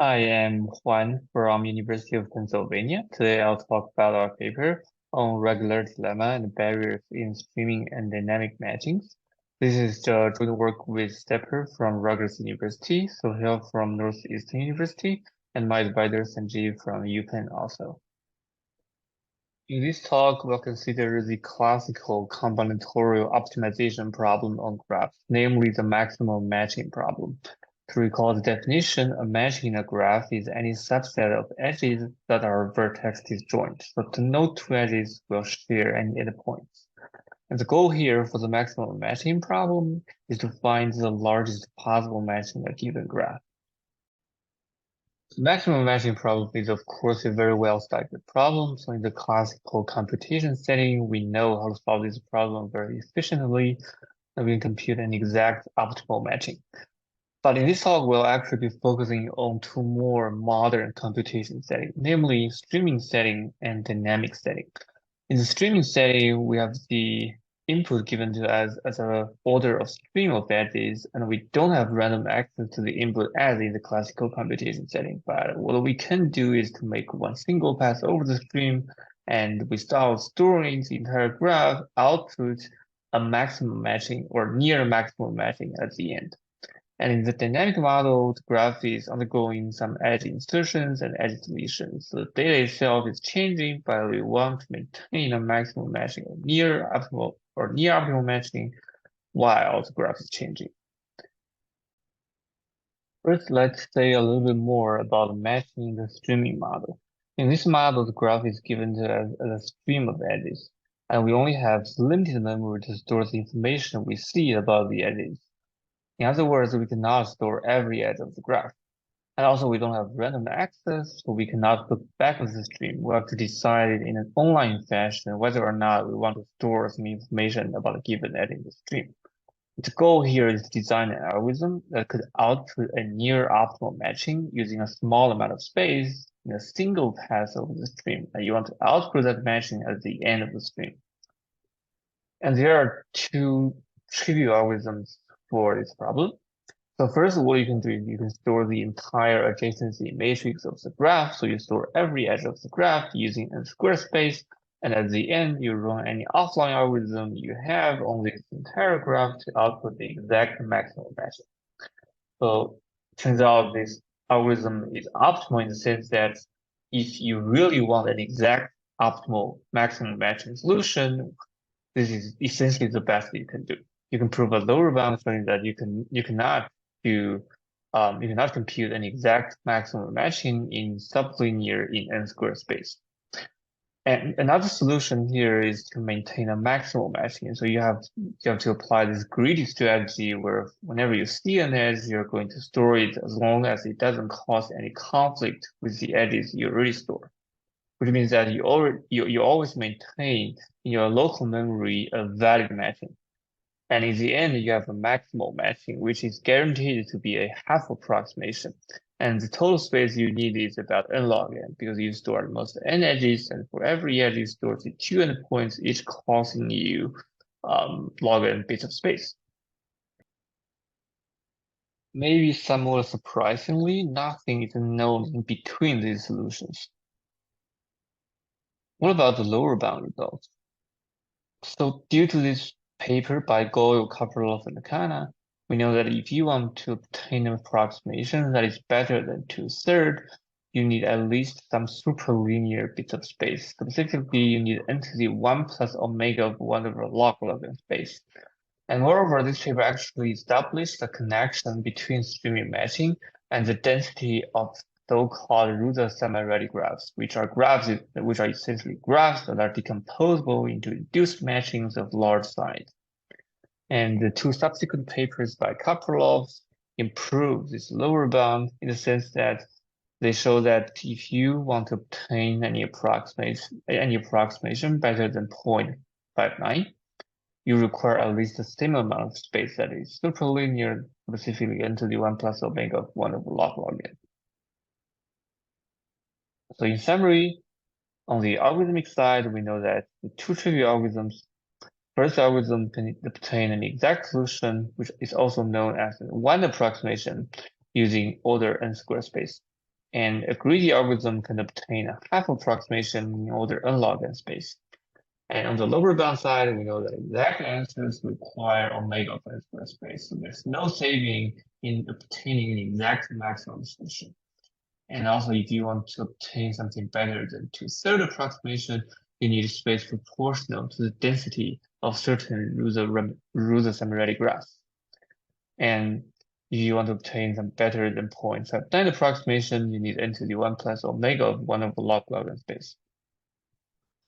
I am Huan from University of Pennsylvania. Today I'll talk about our paper on regularity lemma and barriers in streaming and dynamic matchings. This is the joint work with Sepehr from Rutgers University, Soheil from Northeastern University, and my advisor Sanjeev from UPenn also. In this talk, we'll consider the classical combinatorial optimization problem on graphs, namely the maximum matching problem. To recall the definition, a matching in a graph is any subset of edges that are vertex disjoint. So to no two edges will share any endpoints. And the goal here for the maximum matching problem is to find the largest possible match in a given graph. The maximum matching problem is, of course, a very well-studied problem. So in the classical computation setting, we know how to solve this problem very efficiently, and we can compute an exact optimal matching. But in this talk, we'll actually be focusing on two more modern computation settings, namely streaming setting and dynamic setting. In the streaming setting, we have the input given to us as an order of stream of edges, and we don't have random access to the input as in the classical computation setting. But what we can do is to make one single pass over the stream, and without storing the entire graph, output a maximum matching or near maximum matching at the end. And in the dynamic model, the graph is undergoing some edge insertions and edge deletions. So the data itself is changing, but we want to maintain a maximum matching or near optimal matching while the graph is changing. First, let's say a little bit more about matching in the streaming model. In this model, the graph is given to us as a stream of edges, and we only have limited memory to store the information we see about the edges. In other words, we cannot store every edge of the graph. And also, we don't have random access, so we cannot look back at the stream. We have to decide in an online fashion whether or not we want to store some information about a given edge in the stream. The goal here is to design an algorithm that could output a near optimal matching using a small amount of space in a single pass over the stream. And you want to output that matching at the end of the stream. And there are two trivial algorithms for this problem. So first, what you can do is you can store the entire adjacency matrix of the graph. So you store every edge of the graph using n square space. And at the end, you run any offline algorithm you have on this entire graph to output the exact maximum matching. So it turns out this algorithm is optimal in the sense that if you really want an exact optimal maximum matching solution, this is essentially the best you can do. You can prove a lower bound showing that you cannot compute an exact maximum matching in sublinear in n squared space. And another solution here is to maintain a maximal matching. So you have to apply this greedy strategy where whenever you see an edge, you're going to store it as long as it doesn't cause any conflict with the edges you already store. Which means that you always maintain in your local memory a valid matching. And in the end, you have a maximal matching, which is guaranteed to be a half approximation. And the total space you need is about n log n because you store most n edges, and for every edge you store the two endpoints, each costing you log n bits of space. Maybe somewhat surprisingly, nothing is known in between these solutions. What about the lower bound results? So due to this paper by Goyle, Koprolov, and Khanna, we know that if you want to obtain an approximation that is better than 2/3, you need at least some superlinear bits of space. Specifically, you need n to the 1 plus omega of 1 over log n space. And moreover, this paper actually established a connection between streaming matching and the density of so-called Ruther semi-ready graphs, which are essentially graphs that are decomposable into induced matchings of large size. And the two subsequent papers by Koprolov improve this lower bound in the sense that they show that if you want to obtain any approximation better than 0.59, you require at least the same amount of space that is superlinear, specifically n to the 1 plus omega of 1 over log n. So in summary, on the algorithmic side, we know that the two trivial algorithms, first algorithm can obtain an exact solution, which is also known as one approximation using order n square space. and a greedy algorithm can obtain a half approximation in order n-log n space. And on the lower bound side, we know that exact answers require omega of n squared space. So there's no saving in obtaining an exact maximum solution. And also, if you want to obtain something better than 2/3 approximation, you need space proportional to the density of certain Ruther semiretic graphs. And if you want to obtain some better than 0.59 approximation, you need n to the 1 plus omega of 1 over log n space.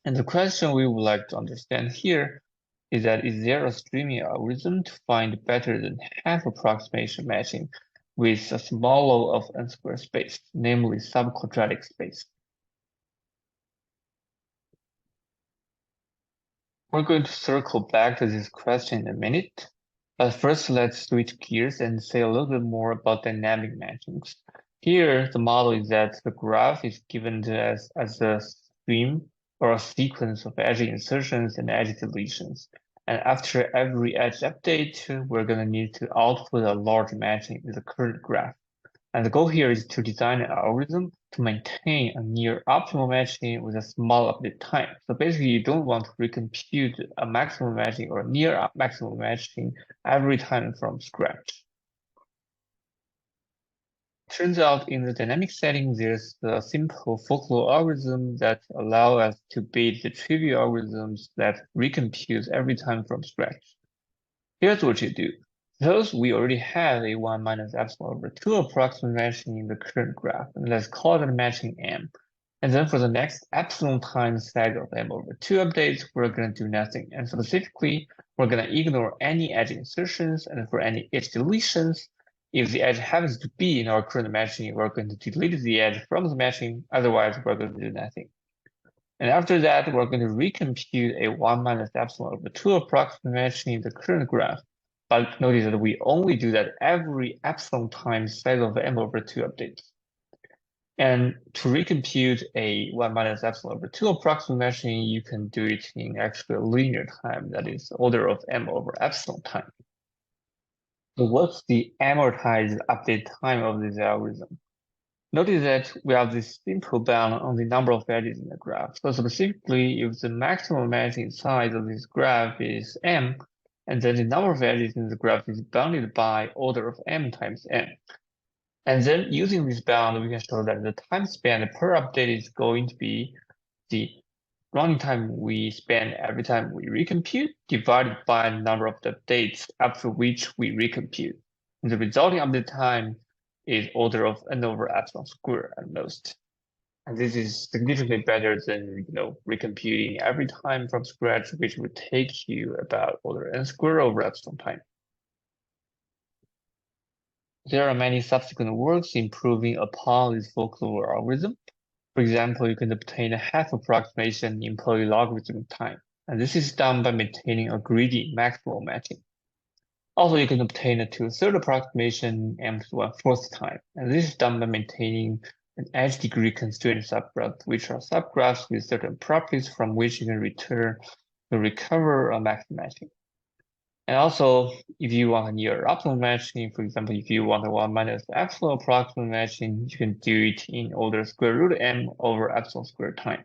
And the question we would like to understand here is that is there a streaming algorithm to find better than half approximation matching with a small O of n squared space, namely subquadratic space? We're going to circle back to this question in a minute, but first let's switch gears and say a little bit more about dynamic matchings. Here, the model is that the graph is given to us as a stream or a sequence of edge insertions and edge deletions. And after every edge update, we're going to need to output a large matching in the current graph. And the goal here is to design an algorithm to maintain a near optimal matching with a small update time. So basically, you don't want to recompute a maximum matching or near maximum matching every time from scratch. Turns out in the dynamic setting, there's a simple folklore algorithm that allow us to beat the trivial algorithms that recompute every time from scratch. Here's what you do. Suppose we already have a 1 minus epsilon over 2 approximate matching in the current graph, and let's call that matching M. And then for the next epsilon times set of M over 2 updates, we're going to do nothing. And specifically, we're going to ignore any edge insertions, and for any edge deletions, if the edge happens to be in our current matching, we're going to delete the edge from the matching, otherwise we're going to do nothing. And after that, we're going to recompute a 1 minus epsilon over 2 approximate matching in the current graph. But notice that we only do that every epsilon times size of M over 2 updates. And to recompute a 1 minus epsilon over 2 approximate matching, you can do it in actually a linear time, that is order of M over epsilon time. So what's the amortized update time of this algorithm? Notice that we have this simple bound on the number of edges in the graph. So specifically, if the maximum matching size of this graph is M, and then the number of edges in the graph is bounded by order of M times N. And then using this bound, we can show that the time span per update is going to be the running time we spend every time we recompute divided by the number of the updates after which we recompute. And the resulting update time is order of n over epsilon squared at most. And this is significantly better than recomputing every time from scratch, which would take you about order n squared over epsilon time. There are many subsequent works improving upon this folklore algorithm. For example, you can obtain a half approximation in polylogarithm time, and this is done by maintaining a greedy maximal matching. Also, you can obtain a 2/3 approximation M to 1/4 time, and this is done by maintaining an edge degree constrained subgraph, which are subgraphs with certain properties from which you can return to recover a maximum matching. And also, if you want a near optimal matching, for example, if you want a 1 minus epsilon approximate matching, you can do it in order square root M over epsilon squared time.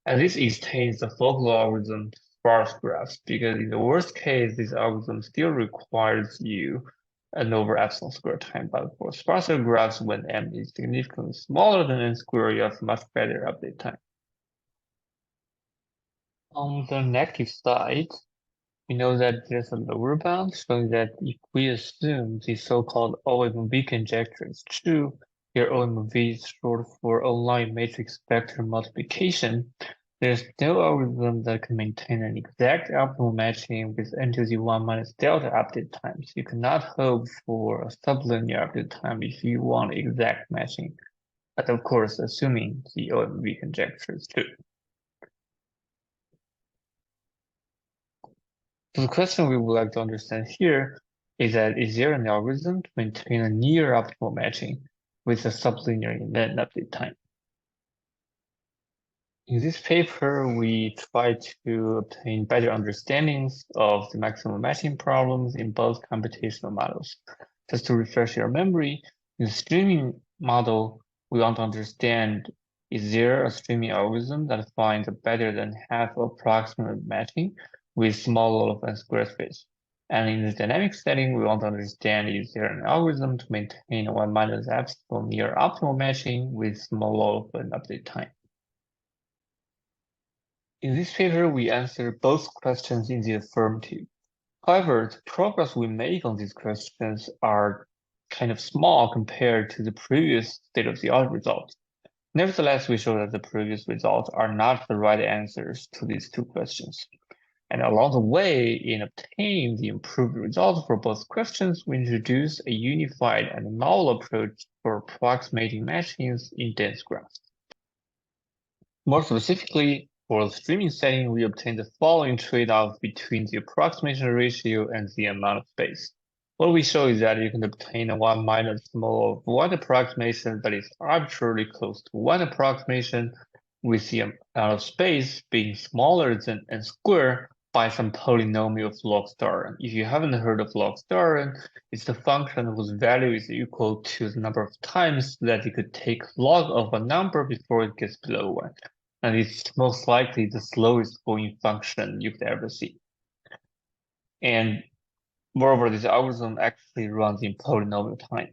And this extends the folklore algorithm to sparse graphs, because in the worst case, this algorithm still requires you n over epsilon squared time. But for sparser graphs, when M is significantly smaller than n squared, you have much better update time. On the negative side, we know that there's a lower bound, showing that if we assume the so-called OMV conjecture is true, here OMV is short for online matrix vector multiplication, there's no algorithm that can maintain an exact optimal matching with n to the 1 minus delta update times. You cannot hope for a sublinear update time if you want exact matching, but of course, assuming the OMV conjecture is true. So the question we would like to understand here is that is there an algorithm to maintain a near optimal matching with a sublinear event update time? In this paper, we try to obtain better understandings of the maximum matching problems in both computational models. Just to refresh your memory, in the streaming model, we want to understand, is there a streaming algorithm that finds a better than half approximate matching with small O of n square space? And in the dynamic setting, we want to understand, is there an algorithm to maintain 1 minus epsilon near optimal matching with small O of n update time? In this paper, we answer both questions in the affirmative. However, the progress we make on these questions are kind of small compared to the previous state-of-the-art results. Nevertheless, we show that the previous results are not the right answers to these two questions. And along the way, in obtaining the improved results for both questions, we introduce a unified and novel approach for approximating matchings in dense graphs. More specifically, for the streaming setting, we obtain the following trade-off between the approximation ratio and the amount of space. What we show is that you can obtain a 1 minus small of 1 approximation that is arbitrarily close to 1 approximation, with the amount of space being smaller than n squared by some polynomial of log star n. If you haven't heard of log star n, it's the function whose value is equal to the number of times that you could take log of a number before it gets below 1. And it's most likely the slowest going function you could ever see. And moreover, this algorithm actually runs in polynomial time.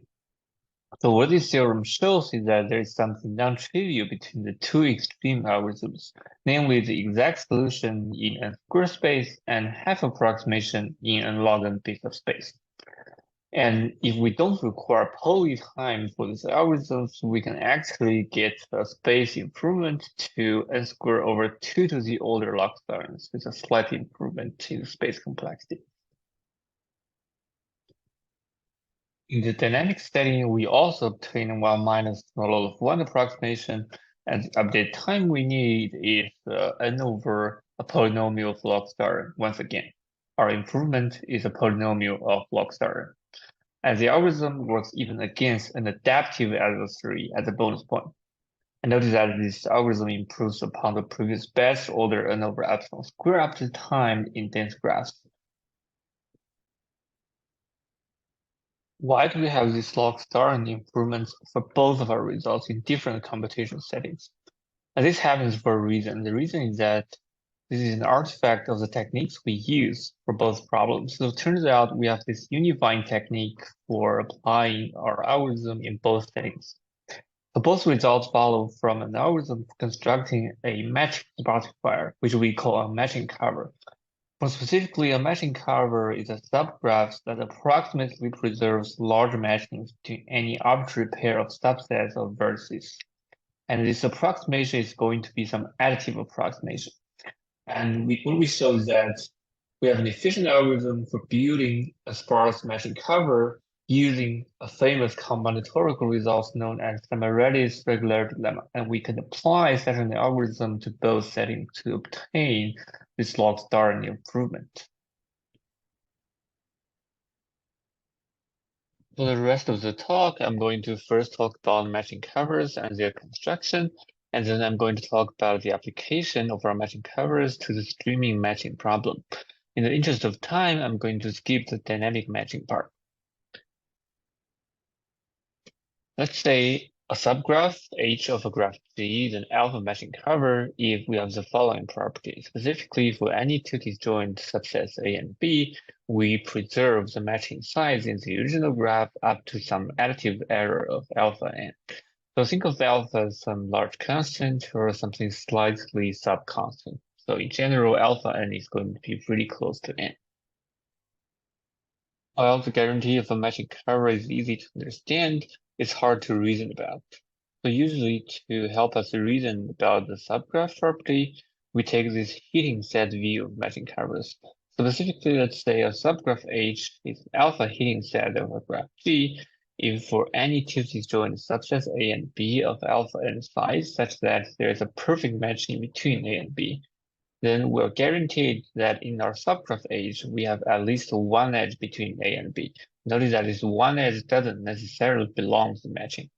So what this theorem shows is that there is something non-trivial between the two extreme algorithms, namely the exact solution in n square space and half approximation in n log n bits of space. And if we don't require poly time for these algorithms, we can actually get a space improvement to n squared over 2 to the order log star n with a slight improvement in space complexity. In the dynamic setting, we also obtain 1 minus small of 1 approximation, and the update time we need is n over a polynomial of log star n once again. Our improvement is a polynomial of log star n. And the algorithm works even against an adaptive adversary as a bonus point. And notice that this algorithm improves upon the previous best order n over epsilon square after time in dense graphs. Why do we have these log star n improvements for both of our results in different computation settings? And this happens for a reason. The reason is that this is an artifact of the techniques we use for both problems. So it turns out we have this unifying technique for applying our algorithm in both settings. So both results follow from an algorithm for constructing a matching classifier, which we call a matching cover. More specifically, a matching cover is a subgraph that approximately preserves large matchings to any arbitrary pair of subsets of vertices. And this approximation is going to be some additive approximation. And what we show is that we have an efficient algorithm for building a sparse matching cover using a famous combinatorial result known as Sepehr's regularity lemma. And we can apply such an algorithm to both settings to obtain this log star n improvement. For the rest of the talk, I'm going to first talk about matching covers and their construction, and then I'm going to talk about the application of our matching covers to the streaming matching problem. In the interest of time, I'm going to skip the dynamic matching part. Let's say a subgraph H of a graph G is an alpha matching cover if we have the following property. Specifically, for any two disjoint subsets A and B, we preserve the matching size in the original graph up to some additive error of alpha n. So think of alpha as some large constant or something slightly sub-constant. So in general, alpha n is going to be pretty close to n. While the guarantee of a matching cover is easy to understand, it's hard to reason about. So usually to help us reason about the subgraph property, we take this heating set view of matching covers. Specifically, let's say a subgraph H is an alpha heating set of a graph G if for any two disjoint subsets A and B of alpha n size such that there is a perfect matching between A and B, then we're guaranteed that in our subgraph H, we have at least one edge between A and B. Notice that this one edge doesn't necessarily belong to matching.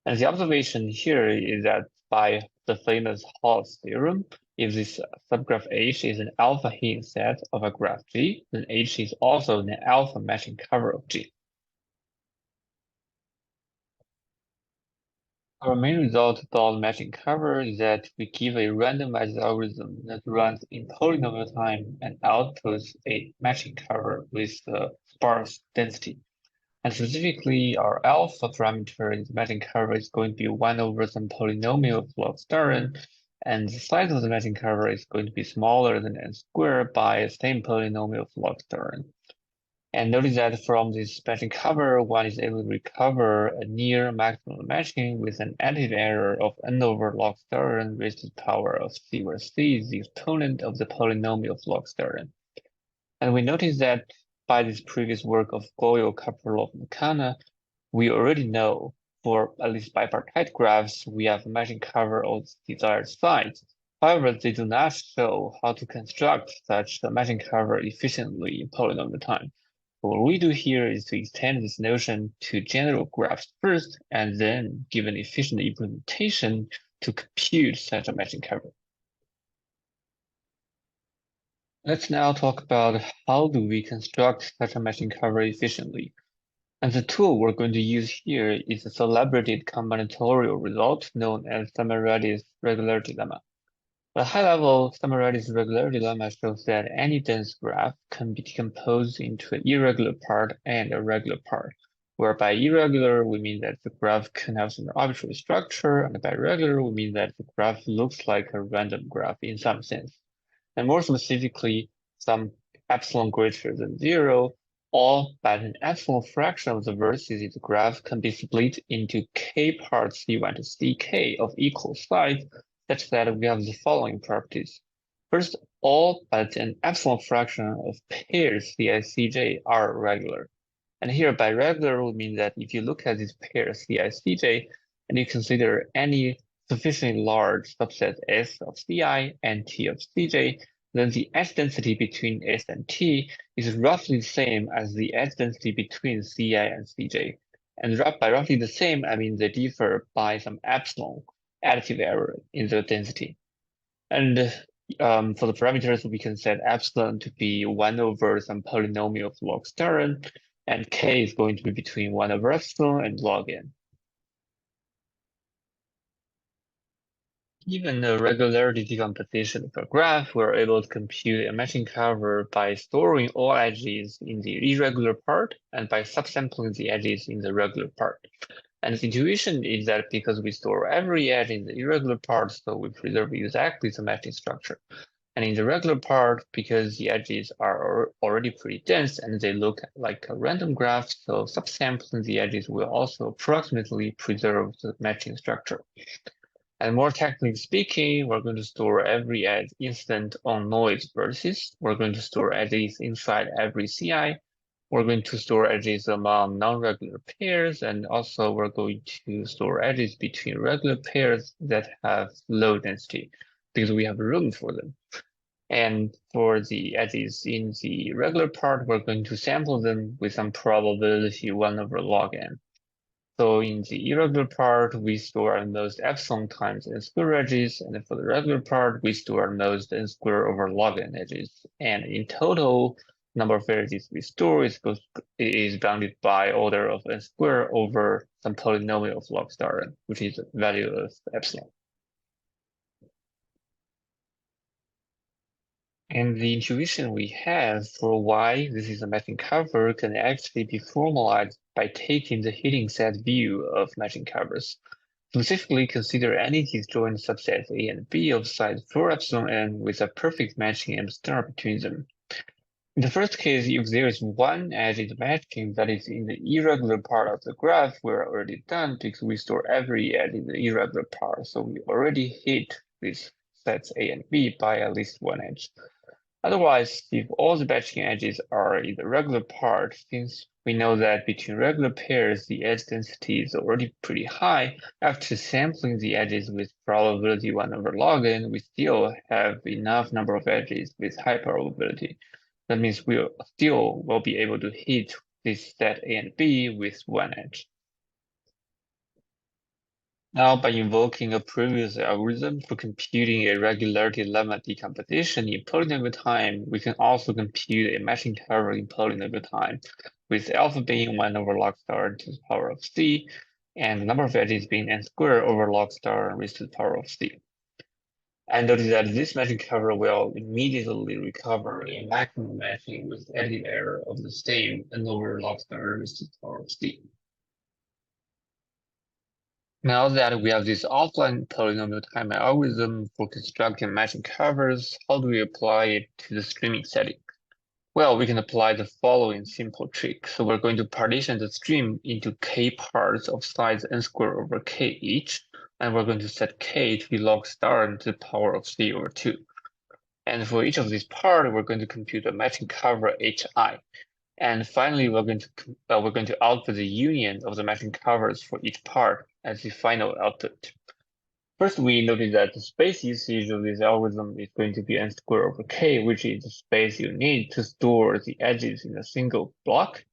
And the observation here is that by the famous Hall's theorem, if this subgraph H is an alpha heating set of a graph G, then H is also an alpha matching cover of G. Our main result about matching cover is that we give a randomized algorithm that runs in polynomial time and outputs a matching cover with a sparse density. And specifically, our alpha parameter in the matching cover is going to be 1 over some polynomial of log star n, and the size of the matching cover is going to be smaller than n squared by the same polynomial of log star n. And notice that from this matching cover, one is able to recover a near maximum matching with an additive error of n over log star n raised to the power of c, where c is the exponent of the polynomial of log star n. And we notice that by this previous work of Goyo, Kapralov, and Khanna, we already know for at least bipartite graphs, we have a matching cover of desired size. However, they do not show how to construct such a matching cover efficiently in polynomial time. What we do here is to extend this notion to general graphs first, and then give an efficient implementation to compute such a matching cover. Let's now talk about how do we construct such a matching cover efficiently. And the tool we're going to use here is a celebrated combinatorial result known as Sepehr's regularity lemma. At a high level, Sepehr's regularity lemma shows that any dense graph can be decomposed into an irregular part and a regular part, where by irregular we mean that the graph can have some arbitrary structure, and by regular we mean that the graph looks like a random graph in some sense. And more specifically, some epsilon greater than 0, or but an epsilon fraction of the vertices in the graph can be split into k parts C1 to Ck of equal size, such that we have the following properties. First, all but an epsilon fraction of pairs Ci-Cj are regular. And here by regular, we mean that if you look at this pair Ci-Cj, and you consider any sufficiently large subset S of Ci and T of Cj, then the edge density between S and T is roughly the same as the edge density between Ci and Cj. And by roughly the same, I mean they differ by some epsilon additive error in the density. And for the parameters, we can set epsilon to be 1 over some polynomial of log star n, and k is going to be between 1 over epsilon and log n. Given the regularity decomposition of a graph, we're able to compute a matching cover by storing all edges in the irregular part and by subsampling the edges in the regular part. And the intuition is that because we store every edge in the irregular part, so we preserve exactly the matching structure. And in the regular part, because the edges are already pretty dense and they look like a random graph, so subsampling the edges will also approximately preserve the matching structure. And more technically speaking, we're going to store every edge incident on noise vertices. We're going to store edges inside every CI. We're going to store edges among non-regular pairs, and also we're going to store edges between regular pairs that have low density because we have room for them. And for the edges in the regular part, we're going to sample them with some probability 1 over log n. So in the irregular part, we store our most epsilon times n square edges, and for the regular part, we store our most n square over log n edges. And in total, number of edges we store is bounded by order of n square over some polynomial of log star n, which is the value of epsilon. And the intuition we have for why this is a matching cover can actually be formalized by taking the heating set view of matching covers. Specifically, consider any disjoint subsets A and B of size 4 epsilon n with a perfect matching M star between them. In the first case, if there is one edge in the matching that is in the irregular part of the graph, we're already done because we store every edge in the irregular part. So we already hit these sets A and B by at least one edge. Otherwise, if all the matching edges are in the regular part, since we know that between regular pairs, the edge density is already pretty high, after sampling the edges with probability 1 over log n, we still have enough number of edges with high probability. That means we still will be able to hit this set A and B with one edge. Now, by invoking a previous algorithm for computing a regularity lemma decomposition in polynomial time, we can also compute a matching cover in polynomial time, with alpha being 1 over log star to the power of c, and the number of edges being n squared over log star raised to the power of c. And notice that this matching cover will immediately recover a maximum matching with additive error of the same n over log star raised to the power of c. Now that we have this offline polynomial time algorithm for constructing matching covers, how do we apply it to the streaming setting? Well, we can apply the following simple trick. So we're going to partition the stream into k parts of size n squared over k each, and we're going to set k to be log star to the power of c over 2. And for each of these parts, we're going to compute a matching cover hi. And finally, we're going to output the union of the matching covers for each part as the final output. First, we notice that the space usage of this algorithm is going to be n squared over k, which is the space you need to store the edges in a single block,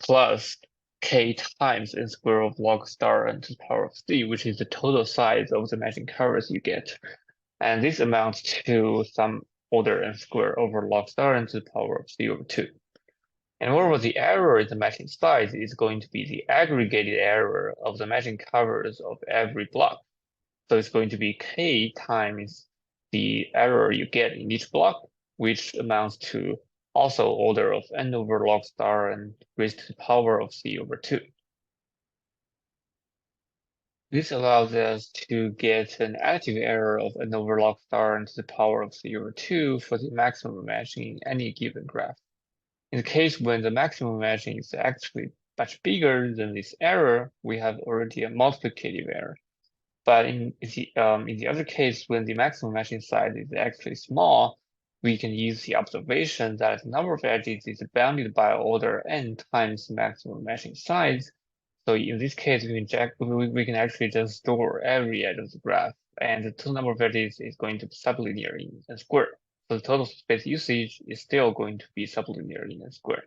plus k times n squared of log star n to the power of c, which is the total size of the matching covers you get. And this amounts to some order n squared over log star n to the power of c over 2. And moreover, the error in the matching size is going to be the aggregated error of the matching covers of every block. So it's going to be k times the error you get in each block, which amounts to also order of n over log star and raised to the power of c over 2. This allows us to get an additive error of n over log star and to the power of c over 2 for the maximum matching in any given graph. In the case when the maximum matching is actually much bigger than this error, we have already a multiplicative error. But in the other case, when the maximum matching size is actually small, we can use the observation that the number of edges is bounded by order n times the maximum matching size. So in this case, we can actually just store every edge of the graph, and the total number of edges is going to be sublinear in n squared. So the total space usage is still going to be sublinear in n squared.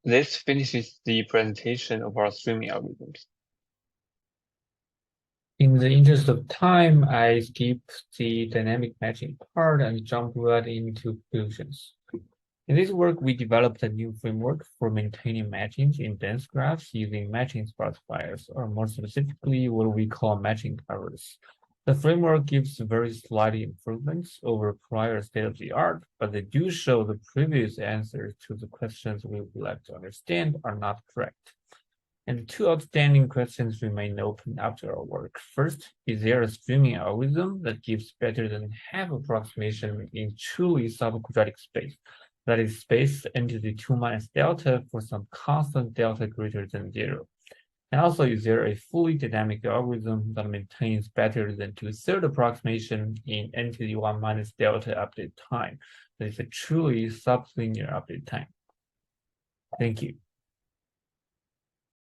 This finishes the presentation of our streaming algorithms. In the interest of time, I skip the dynamic matching part and jump right into conclusions. In this work, we developed a new framework for maintaining matchings in dense graphs using matching specifiers, or more specifically, what we call matching covers. The framework gives very slight improvements over prior state-of-the-art, but they do show the previous answers to the questions we would like to understand are not correct. And two outstanding questions remain open after our work. First, is there a streaming algorithm that gives better than half approximation in truly subquadratic space? That is space into the 2 minus delta for some constant delta greater than 0. And also, is there a fully dynamic algorithm that maintains better than 2/3 approximation in n to the 1 minus delta update time? That is a truly sublinear update time. Thank you.